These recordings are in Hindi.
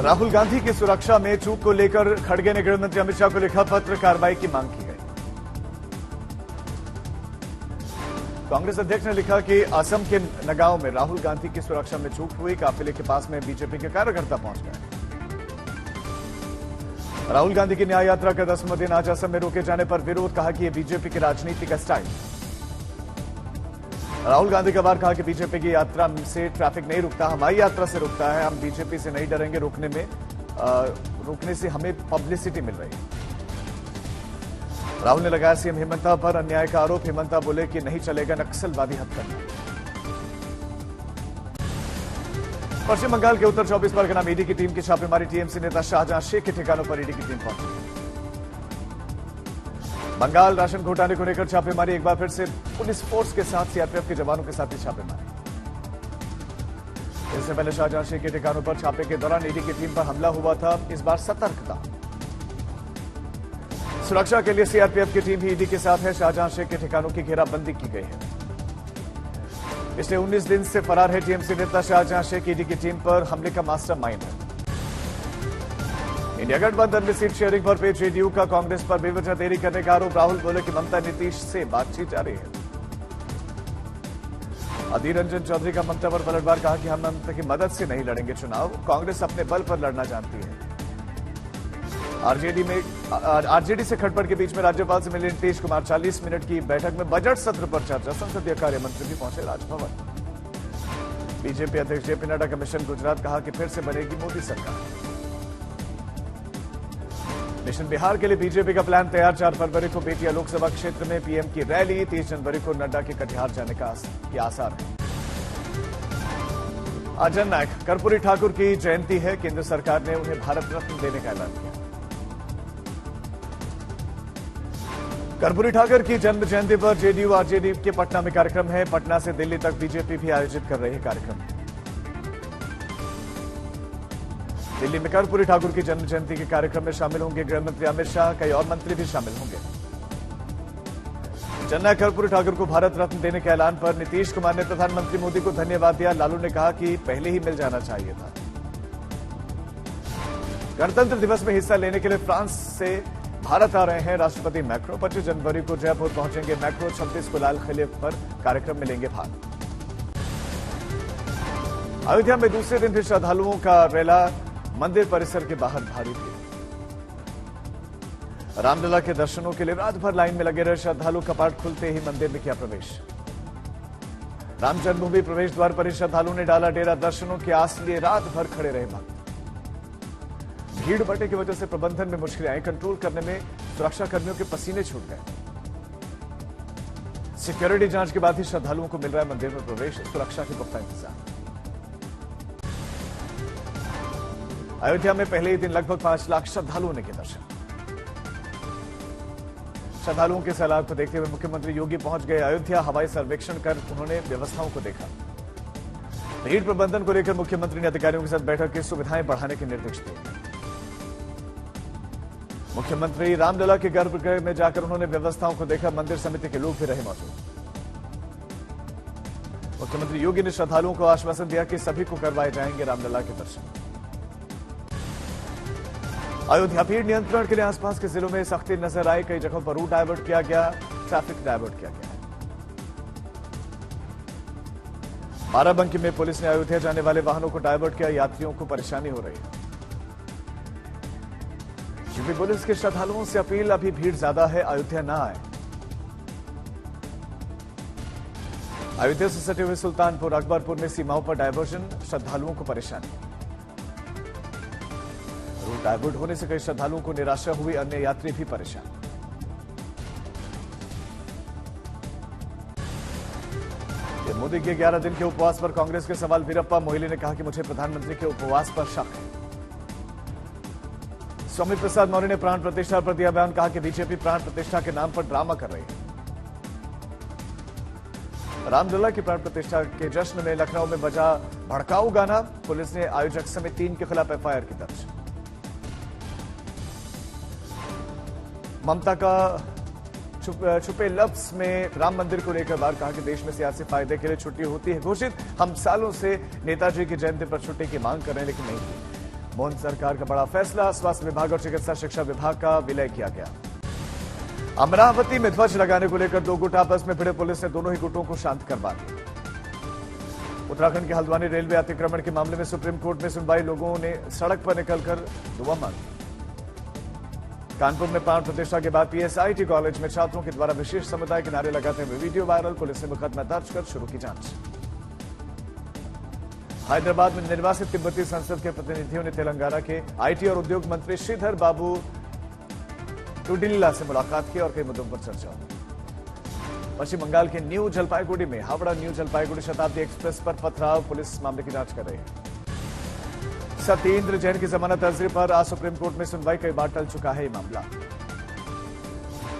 राहुल गांधी की सुरक्षा में चूक को लेकर खड़गे ने गृह मंत्री अमित शाह को लिखा पत्र, कार्रवाई की मांग की गई। कांग्रेस अध्यक्ष ने लिखा कि असम के नगांव में राहुल गांधी की सुरक्षा में चूक हुई, काफिले के पास में बीजेपी के कार्यकर्ता पहुंच गए। राहुल गांधी की न्याय यात्रा का 10वां दिन आज असम में रोके जाने पर विरोध, कहा कि यह बीजेपी की राजनीति का स्टाइल। राहुल गांधी का बार कहा कि बीजेपी की यात्रा से ट्रैफिक नहीं रुकता, हमारी यात्रा से रुकता है। हम बीजेपी से नहीं डरेंगे, रोकने से हमें पब्लिसिटी मिल रही है। राहुल ने लगाया सीएम हेमंता पर अन्याय का आरोप। हेमंता बोले कि नहीं चलेगा नक्सलवादी हथकंडा। पश्चिम बंगाल के उत्तर 24 परगना में ईडी की टीम की छापेमारी, टीएमसी नेता शाहजहां शेख के ठिकानों पर ईडी की टीम पहुंची। बंगाल राशन घोटाले को लेकर छापेमारी, एक बार फिर से पुलिस फोर्स के साथ सीआरपीएफ के जवानों के साथ ही छापेमारी। इससे पहले शाहजहां शेख के ठिकानों पर छापे के दौरान ईडी की टीम पर हमला हुआ था। इस बार सतर्कता, सुरक्षा के लिए सीआरपीएफ की टीम भी ईडी के साथ है। शाहजहां शेख के ठिकानों की घेराबंदी की गई है। पिछले 19 दिन से फरार है टीएमसी नेता शाहजहां शेख, ईडी की टीम पर हमले का मास्टरमाइंड है। इंडिया गठबंधन में सीट शेयरिंग पर पे जेडीयू का कांग्रेस पर बेवजह देरी करने का आरोप। राहुल बोले कि ममता नीतीश से बातचीत जारी है। अधीर रंजन चौधरी का ममता पर पलटवार, कहा कि हम ममता की मदद से नहीं लड़ेंगे चुनाव, कांग्रेस अपने बल पर लड़ना जानती है। आरजेडी से खटपट के बीच में राज्यपाल से मिले नीतीश कुमार, 40 मिनट की बैठक में बजट सत्र पर चर्चा। संसदीय कार्य मंत्री भी पहुंचे राजभवन। बीजेपी अध्यक्ष जेपी नड्डा का मिशन गुजरात, कहा कि फिर से बनेगी मोदी सरकार। मिशन बिहार के लिए बीजेपी का प्लान तैयार, 4 फरवरी को बेतिया लोकसभा क्षेत्र में पीएम की रैली, 30 जनवरी को नड्डा के कटिहार जाने का आसार है। आज जननायक कर्पूरी ठाकुर की जयंती है। केंद्र सरकार ने उन्हें भारत रत्न देने का ऐलान किया। कर्पूरी ठाकुर की जन्म जयंती पर जेडीयू आरजेडी के पटना में कार्यक्रम है। पटना से दिल्ली तक बीजेपी भी आयोजित कर रही है कार्यक्रम। दिल्ली में कर्पूरी ठाकुर की जन्म जयंती के कार्यक्रम में शामिल होंगे गृह मंत्री अमित शाह, कई और मंत्री भी शामिल होंगे। जननायक कर्पूरी ठाकुर को भारत रत्न देने के ऐलान पर नीतीश कुमार ने प्रधानमंत्री मोदी को धन्यवाद दिया। लालू ने कहा कि पहले ही मिल जाना चाहिए था। गणतंत्र दिवस में हिस्सा लेने के लिए फ्रांस से भारत आ रहे हैं राष्ट्रपति मैक्रो। 25 जनवरी को जयपुर पहुंचेंगे मैक्रो। 26 को लाल किले पर कार्यक्रम में लेंगे भाग। अयोध्या में दूसरे दिन भी श्रद्धालुओं का रेला, मंदिर परिसर के बाहर भारी भीड़। रामलला के दर्शनों के लिए रात भर लाइन में लगे रहे श्रद्धालु, कपाट खुलते ही मंदिर में किया प्रवेश। राम जन्मभूमि प्रवेश द्वार पर ही श्रद्धालुओं ने डाला डेरा, दर्शनों की आस लिए रात भर खड़े रहे भक्त। भीड़ बढ़ने की वजह से प्रबंधन में मुश्किलें आई, कंट्रोल करने में सुरक्षा कर्मियों के पसीने छूट गए। सिक्योरिटी जांच के बाद ही श्रद्धालुओं को मिल रहा है मंदिर में प्रवेश, सुरक्षा के पुख्ता इंतजाम। अयोध्या में पहले ही दिन लगभग 5 लाख श्रद्धालुओं ने किए दर्शन। श्रद्धालुओं के सैलाब को देखते हुए मुख्यमंत्री योगी पहुंच गए अयोध्या। हवाई सर्वेक्षण कर उन्होंने व्यवस्थाओं को देखा। भीड़ प्रबंधन को लेकर मुख्यमंत्री ने अधिकारियों के साथ बैठक की सुविधाएं बढ़ाने के निर्देश दिए। मुख्यमंत्री रामलला के गर्भगृह में जाकर उन्होंने व्यवस्थाओं को देखा। मंदिर समिति के लोग भी रहे मौजूद। मुख्यमंत्री योगी ने श्रद्धालुओं को आश्वासन दिया कि सभी को करवाए जाएंगे रामलला के दर्शन। अयोध्या भीड़ नियंत्रण के लिए आसपास के जिलों में सख्ती नजर आई। कई जगहों पर रूट डायवर्ट किया गया, ट्रैफिक डायवर्ट किया गया। बाराबंकी में पुलिस ने अयोध्या जाने वाले वाहनों को डायवर्ट किया, यात्रियों को परेशानी हो रही है। यूपी पुलिस के श्रद्धालुओं से अपील, अभी भीड़ ज्यादा है, अयोध्या ना आए। अयोध्या से सटे हुए सुल्तानपुर अकबरपुर में सीमाओं पर डायवर्जन, श्रद्धालुओं को परेशानी। रूट डायवर्ट होने से कई श्रद्धालुओं को निराशा हुई, अन्य यात्री भी परेशान। मोदी के 11 दिन के उपवास पर कांग्रेस के सवाल। वीरप्पा मोइली ने कहा कि मुझे प्रधानमंत्री के उपवास पर शक है। स्वामी प्रसाद मौर्य ने प्राण प्रतिष्ठा पर दिया बयान, कहा कि बीजेपी प्राण प्रतिष्ठा के नाम पर ड्रामा कर रही है। रामलला की प्राण प्रतिष्ठा के जश्न में लखनऊ में बजा भड़काऊ गाना, पुलिस ने आयोजक समेत 3 के खिलाफ एफआईआर की दर्ज। ममता का छुपे लफ्ज में राम मंदिर को लेकर बार कहा कि देश में सियासी फायदे के लिए छुट्टी होती है घोषित। हम सालों से नेताजी की जयंती पर छुट्टी की मांग कर रहे हैं, लेकिन नहीं। मोहन सरकार का बड़ा फैसला, स्वास्थ्य विभाग और चिकित्सा शिक्षा विभाग का विलय किया गया। अमरावती में ध्वज लगाने को लेकर दो गुट आपस में भिड़े, पुलिस ने दोनों ही गुटों को शांत करवा दिया। उत्तराखंड के हल्द्वानी रेलवे अतिक्रमण के मामले में सुप्रीम कोर्ट में सुनवाई, लोगों ने सड़क पर निकलकर दुआ मांगी। कानपुर में प्राण प्रतिष्ठा के बाद पीएसआईटी कॉलेज में छात्रों के द्वारा विशेष समुदाय के नारे लगाते हुए वीडियो वायरल, पुलिस ने मुकदमा दर्ज कर शुरू की जांच। हैदराबाद में निर्वासित तिब्बती संसद के प्रतिनिधियों ने तेलंगाना के आईटी और उद्योग मंत्री श्रीधर बाबू टुडिल्ला से मुलाकात की और कई मुद्दों पर चर्चा हुई। पश्चिम बंगाल के न्यू जलपाईगुड़ी में हावड़ा न्यू जलपाईगुड़ी शताब्दी एक्सप्रेस पर पथराव, पुलिस मामले की जांच कर रही है। सत्येंद्र जैन की जमानत अर्जी पर आज सुप्रीम कोर्ट में सुनवाई, कई बार टल चुका है ये मामला।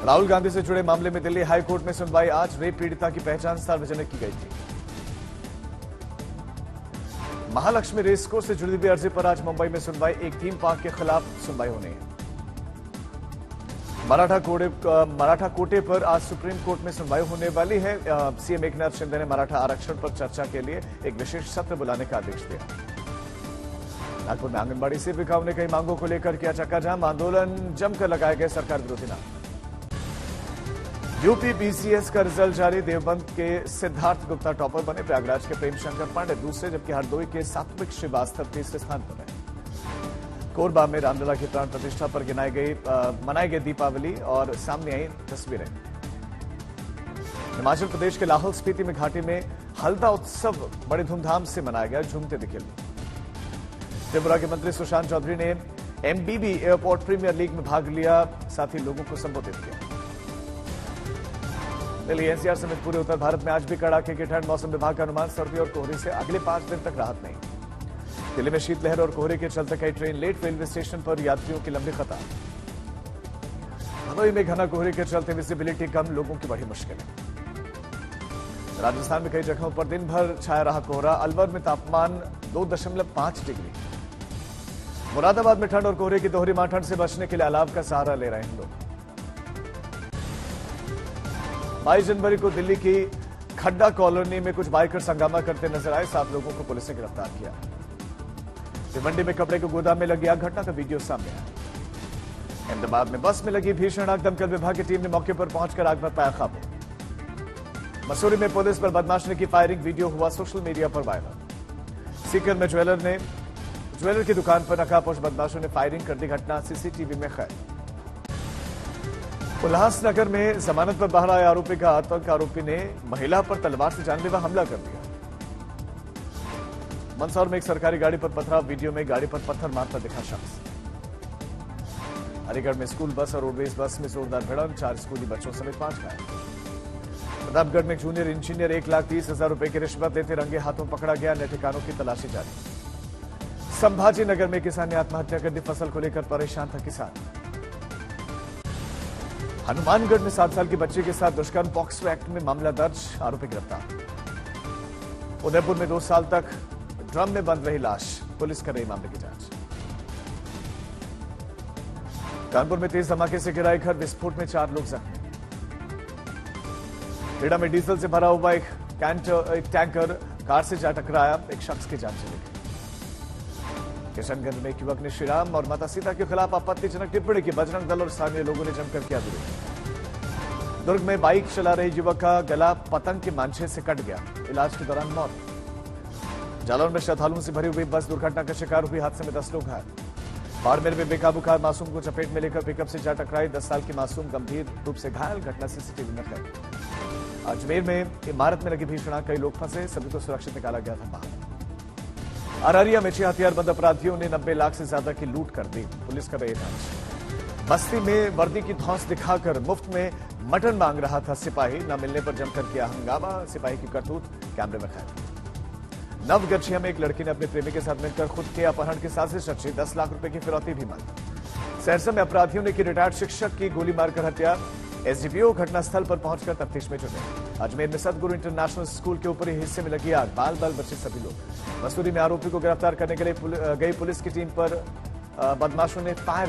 राहुल गांधी से जुड़े मामले में दिल्ली हाई कोर्ट में सुनवाई, आज रेप पीड़िता की पहचान सार्वजनिक की गई थी। महालक्ष्मी रेस कोर्स से जुड़ी हुई अर्जी पर आज मुंबई में सुनवाई, एक थीम पार्क के खिलाफ सुनवाई होनी है। मराठा कोटे पर आज सुप्रीम कोर्ट में सुनवाई होने वाली है। सीएम एकनाथ शिंदे ने मराठा आरक्षण पर चर्चा के लिए एक विशेष सत्र बुलाने का आदेश दिया। नागपुर में आंगनबाड़ी सेविकाओं ने कई मांगों को लेकर किया चक्काजाम, आंदोलन जमकर लगाए गए सरकार विरोधी नारे। यूपी बीसीएस का रिजल्ट जारी, देवबंद के सिद्धार्थ गुप्ता टॉपर बने, प्रयागराज के प्रेम शंकर पांडे दूसरे, जबकि हरदोई के सात्विक श्रीवास्तव तीसरे स्थान पर रहे। कोरबा में रामलला की प्राण प्रतिष्ठा पर मनाई गई दीपावली और सामने आई तस्वीरें। हिमाचल प्रदेश के लाहौल स्पीति में घाटी में हल्दा उत्सव बड़े धूमधाम से मनाया गया, झूमते दिखे लोग। त्रिपुरा के मंत्री सुशांत चौधरी ने एमबीबी एयरपोर्ट प्रीमियर लीग में भाग लिया, साथ ही लोगों को संबोधित किया। दिल्ली एनसीआर समेत पूरे उत्तर भारत में आज भी कड़ाके की ठंड, मौसम विभाग का अनुमान, सर्दी और कोहरे से अगले 5 दिन तक राहत नहीं। दिल्ली में शीतलहर और कोहरे के चलते कई ट्रेन लेट, रेलवे स्टेशन पर यात्रियों की लंबी कतार। हनोई में घना कोहरे के चलते विजिबिलिटी कम, लोगों की बड़ी मुश्किलें। राजस्थान में कई जगहों पर दिन भर छाया रहा कोहरा, अलवर में तापमान 2.5 डिग्री। मुरादाबाद में ठंड और कोहरे की दोहरी मार, ठंड से बचने के लिए अलाव का सहारा ले रहे हैं लोग। 22 जनवरी को दिल्ली की खड्डा कॉलोनी में कुछ बाइकर्स हंगामा करते नजर आए, 7 लोगों को पुलिस ने गिरफ्तार किया। भिवंडी में कपड़े के गोदाम में लगी आग, घटना का वीडियो सामने आया। अहमदाबाद में बस में लगी भीषण आग, दमकल विभाग की टीम ने मौके पर पहुंचकर आग पर पाया काबू। मसूरी में पुलिस पर बदमाश ने की फायरिंग, वीडियो हुआ सोशल मीडिया पर वायरल। सीकर में ज्वेलर की दुकान पर नकाबपोश बदमाशों ने फायरिंग कर दी, घटना सीसीटीवी में कैद। उल्लासनगर में जमानत पर बाहर आए आरोपी का आतंक, आरोपी ने महिला पर तलवार से जानलेवा हमला कर दिया। मंदसौर में एक सरकारी गाड़ी पर पथराव, वीडियो में गाड़ी पर पत्थर मारता दिखा शख्स। अलीगढ़ में स्कूल बस और रोडवेज बस में जोरदार भिड़ंत, 4 स्कूली बच्चों समेत 5 घायल। प्रतापगढ़ में एक जूनियर इंजीनियर 1,30,000 रुपए की रिश्वत देते रंगे हाथों पकड़ा गया, अन्य ठिकानों की तलाशी जारी। संभाजी नगर में किसान ने आत्महत्या कर दी, फसल को लेकर परेशान था किसान। हनुमानगढ़ में 7 साल की बच्ची के साथ दुष्कर्म, पॉक्सो एक्ट में मामला दर्ज, आरोपी गिरफ्तार। उदयपुर में 2 साल तक ड्रम में बंद रही लाश, पुलिस कर रही मामले की जांच। कानपुर में तेज धमाके से गिरा एक घर, विस्फोट में 4 लोग जख्मी। खेड़ा में डीजल से भरा हुआ एक टैंकर कार से जा टकराया, एक शख्स की जान चली गई। किशनगंज में एक युवक ने श्री राम और माता सीता के खिलाफ आपत्तिजनक टिप्पणी की, बजरंग दल और स्थानीय लोगों ने जमकर किया विरोध। दुर्ग में बाइक चला रही युवक का गला पतंग के मांझे से कट गया, इलाज के दौरान मौत। जालौर में श्रद्धालुओं से भरी हुई बस दुर्घटना का शिकार हुई, हादसे में 10 लोग घायल। बाड़मेर में बेकाबू कार मासूम को चपेट में लेकर पिकअप से जा टकराई, 10 साल की मासूम गंभीर रूप से घायल, घटना सीसीटीवी में कैद। अजमेर में इमारत में लगी भीषण आग, कई लोग फंसे, सभी को सुरक्षित निकाला गया था बाहर। अररिया में 6 हथियारबंद अपराधियों ने 90 लाख से ज्यादा की लूट कर दी, पुलिस कर रही जांच। बस्ती में वर्दी की धौंस दिखाकर मुफ्त में मटन मांग रहा था सिपाही, न मिलने पर जमकर किया हंगामा, सिपाही की करतूत कैमरे में कैद। नवगछिया में एक लड़की ने अपने प्रेमी के साथ मिलकर खुद के अपहरण की साजिश रची, 10 लाख रुपए की फिरौती भी मांगी। सहरसा में अपराधियों ने की रिटायर्ड शिक्षक की गोली मारकर हत्या, एसडीपीओ घटनास्थल पर पहुंचकर तफ्तीश में जुटे। अजमेर में सदगुरु इंटरनेशनल स्कूल के ऊपरी हिस्से में लगी आग, बाल बाल बचे सभी लोग। मसूरी में आरोपी को गिरफ्तार करने के लिए गई पुलिस की टीम पर बदमाशों ने फायर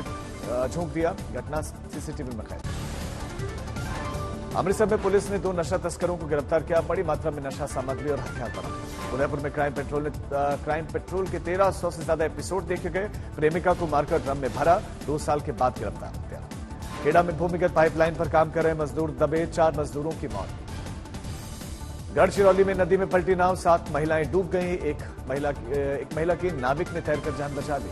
झोंक दिया, घटना सीसीटीवी में कैद। अमृतसर में पुलिस ने 2 नशा तस्करों को गिरफ्तार किया। बड़ी मात्रा में नशा सामग्री और हथियार बरामद। उदयपुर में क्राइम पेट्रोल के 1300 से ज्यादा एपिसोड देखे गए। प्रेमिका को मारकर ड्रम में भरा, 2 साल के बाद गिरफ्तार किया। खेड़ा में भूमिगत पाइपलाइन पर काम कर रहे मजदूर दबे, 4 मजदूरों की मौत। गढ़चिरौली में नदी में पलटी नाव, 7 महिलाएं डूब गईं। एक महिला की नाविक ने तैरकर जान बचा ली।